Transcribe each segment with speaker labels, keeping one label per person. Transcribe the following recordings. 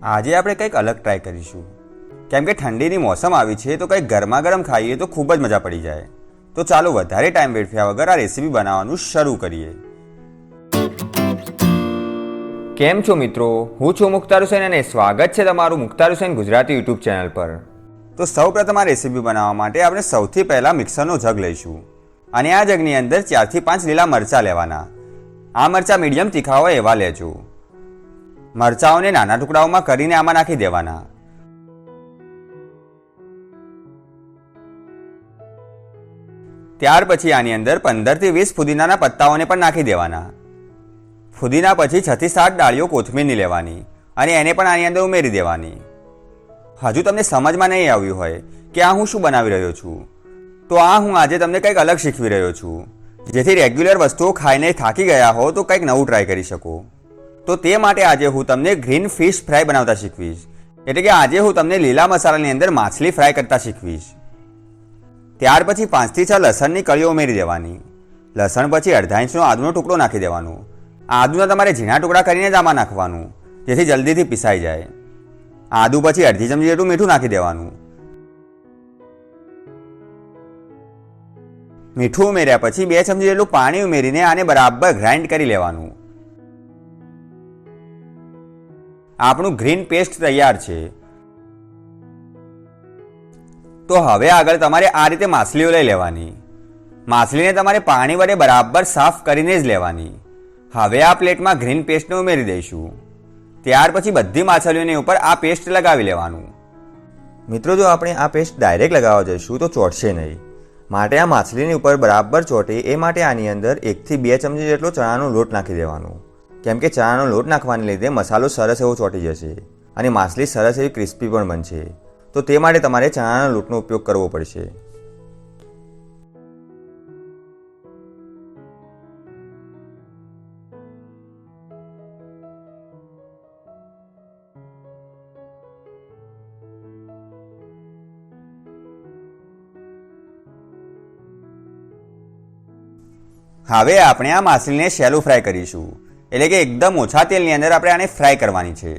Speaker 1: આજે આપણે કંઈક અલગ ટ્રાય કરીશું, કેમ કે ઠંડીની મોસમ આવી છે તો કંઈક ગરમા ગરમ ખાઈએ તો ખૂબ જ મજા પડી જાય. તો ચાલો વધારે ટાઈમ વેસ્ટ કર્યા વગર આ રેસીપી બનાવવાનું શરૂ કરીએ. કેમ છો મિત્રો, હું છું મુખ્તાર હુસૈન અને સ્વાગત છે તમારું મુખ્તાર હુસૈન ગુજરાતી યુટ્યુબ ચેનલ પર. તો સૌપ્રથમ આ રેસીપી બનાવવા માટે આપણે સૌથી પહેલાં મિક્સરનો જગ લઈશું અને આ જગની અંદર 4 થી 5 લીલા મરચાં લેવાના. આ મરચાં મીડિયમ તીખા હોય એવા લેજો. મરચાઓને નાના ટુકડાઓમાં કરીને આમાં નાખી દેવાના. ત્યાર પછી આની અંદર 15 થી 20 ફુદીનાના પત્તાઓને પણ નાખી દેવાના. ફુદીના પછી 6 થી 7 ડાળીઓ કોથમીરની લેવાની અને એને પણ આની અંદર ઉમેરી દેવાની. હજુ તમને સમજમાં નહીં આવ્યું હોય કે આ હું શું બનાવી રહ્યો છું, તો આ હું આજે તમને કંઈક અલગ શીખવી રહ્યો છું, જેથી રેગ્યુલર વસ્તુઓ ખાઈને થાકી ગયા હો તો કંઈક નવું ટ્રાય કરી શકો. તો તે માટે આજે હું તમને ગ્રીન ફિશ ફ્રાય બનાવતા શીખવીશ. એટલે કે આજે હું તમને લીલા મસાલાની અંદર માછલી ફ્રાય કરતા શીખવીશ. ત્યાર પછી 5 થી 6 લસણની કળીઓ ઉમેરી દેવાની. લસણ પછી અડધા ઇંચનો આદુનો ટુકડો નાખી દેવાનો. આદુના તમારે ઝીણા ટુકડા કરીને જ આમાં નાખવાનું, જેથી જલ્દીથી પીસાઈ જાય. આદુ પછી અડધી ચમચી જેટલું મીઠું નાખી દેવાનું. મીઠું ઉમેર્યા પછી 2 ચમચી જેટલું પાણી ઉમેરીને આને બરાબર ગ્રાઇન્ડ કરી લેવાનું. આપણું ગ્રીન પેસ્ટ તૈયાર છે. તો હવે આગળ તમારે આ રીતે માછલીઓ લઈ લેવાની. માછલીને તમારે પાણી વડે બરાબર સાફ કરીને જ લેવાની. હવે આ પ્લેટમાં ગ્રીન પેસ્ટને ઉમેરી દઈશું. ત્યાર પછી બધી માછલીઓની ઉપર આ પેસ્ટ લગાવી લેવાનું. મિત્રો, જો આપણે આ પેસ્ટ ડાયરેક્ટ લગાવવા જઈશું તો ચોટશે નહીં. માટે આ માછલીની ઉપર બરાબર ચોટે એ માટે આની અંદર 1 થી 2 ચમચી જેટલો ચણાનો લોટ નાખી દેવાનો. કેમ કે ચણાનો લોટ નાખવાને લીધે મસાલો સરસ એવો ચોંટી જશે અને માછલી સરસ એવી ક્રિસ્પી પણ બનશે. તો તે માટે તમારે ચણાના લોટનો ઉપયોગ કરવો પડશે. હવે આપણે આ માછલીને શેલો ફ્રાય કરીશું, એટલે કે એકદમ ઓછા તેલની અંદર આપણે આને ફ્રાય કરવાની છે.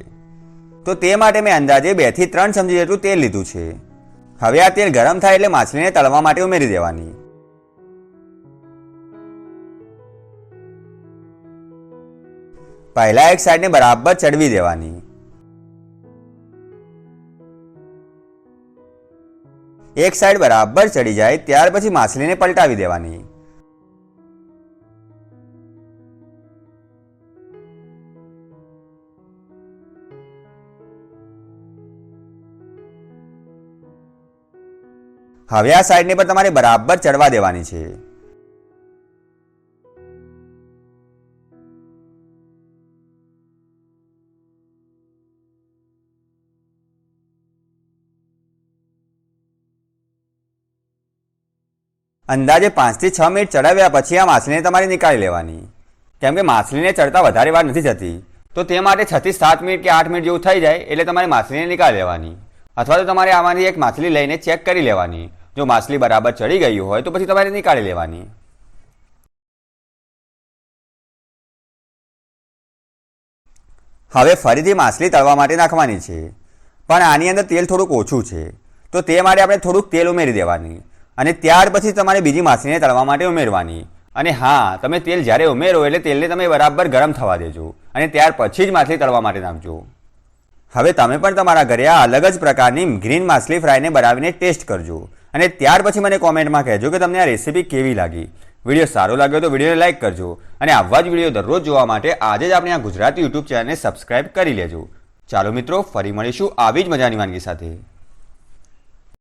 Speaker 1: તો તે માટે મેં અંદાજે 2 થી 3 ચમચી જેટલું તેલ લીધું છે. હવે આ તેલ ગરમ થાય એટલે માછલીને તળવા માટે ઉમેરી દેવાની. પહેલા એક સાઈડને બરાબર ચડવી દેવાની. એક સાઈડ બરાબર ચડી જાય ત્યાર પછી માછલીને પલટાવી દેવાની. હવે આ સાઈડને પણ તમારે બરાબર ચડવા દેવાની છે. અંદાજે 5 થી 6 મિનિટ ચડાવ્યા પછી આ માછલીને તમારે નીકાળી લેવાની. કેમ કે માછલીને ચડતા વધારે વાર નથી જતી, તો તે માટે 6 થી 7 મિનિટ કે 8 મિનિટ જેવું થઈ જાય એટલે તમારે માછલીને નીકાળી લેવાની. અથવા તો તમારે આમાંથી એક માછલી લઈને ચેક કરી લેવાની. જો માછલી બરાબર ચડી ગઈ હોય તો પછી તમારે નીકાળી લેવાની. હવે ફરીથી માછલી તળવા માટે નાખવાની છે, પણ આની અંદર તેલ થોડુંક ઓછું છે, તો તે માટે આપણે થોડુંક તેલ ઉમેરી દેવાની અને ત્યાર પછી તમારે બીજી માછલીને તળવા માટે ઉમેરવાની. અને હા, તમે તેલ જ્યારે ઉમેરો એટલે તેલને તમે બરાબર ગરમ થવા દેજો અને ત્યાર પછી જ માછલી તળવા માટે નાખજો. હવે તમે પણ તમારા ઘરે આ અલગ જ પ્રકારની ગ્રીન માછલી ફ્રાયને બનાવીને ટેસ્ટ કરજો અને ત્યાર પછી મને કોમેન્ટમાં કહેજો કે તમને આ રેસીપી કેવી લાગી. વિડીયો સારો લાગ્યો તો વિડીયોને લાઇક કરજો અને આવા જ વિડીયો દરરોજ જોવા માટે આજે જ આપણે આ ગુજરાતી યુટ્યુબ ચેનલને સબસ્ક્રાઇબ કરી લેજો. ચાલો મિત્રો, ફરી મળીશું આવી જ મજાની વાનગી સાથે.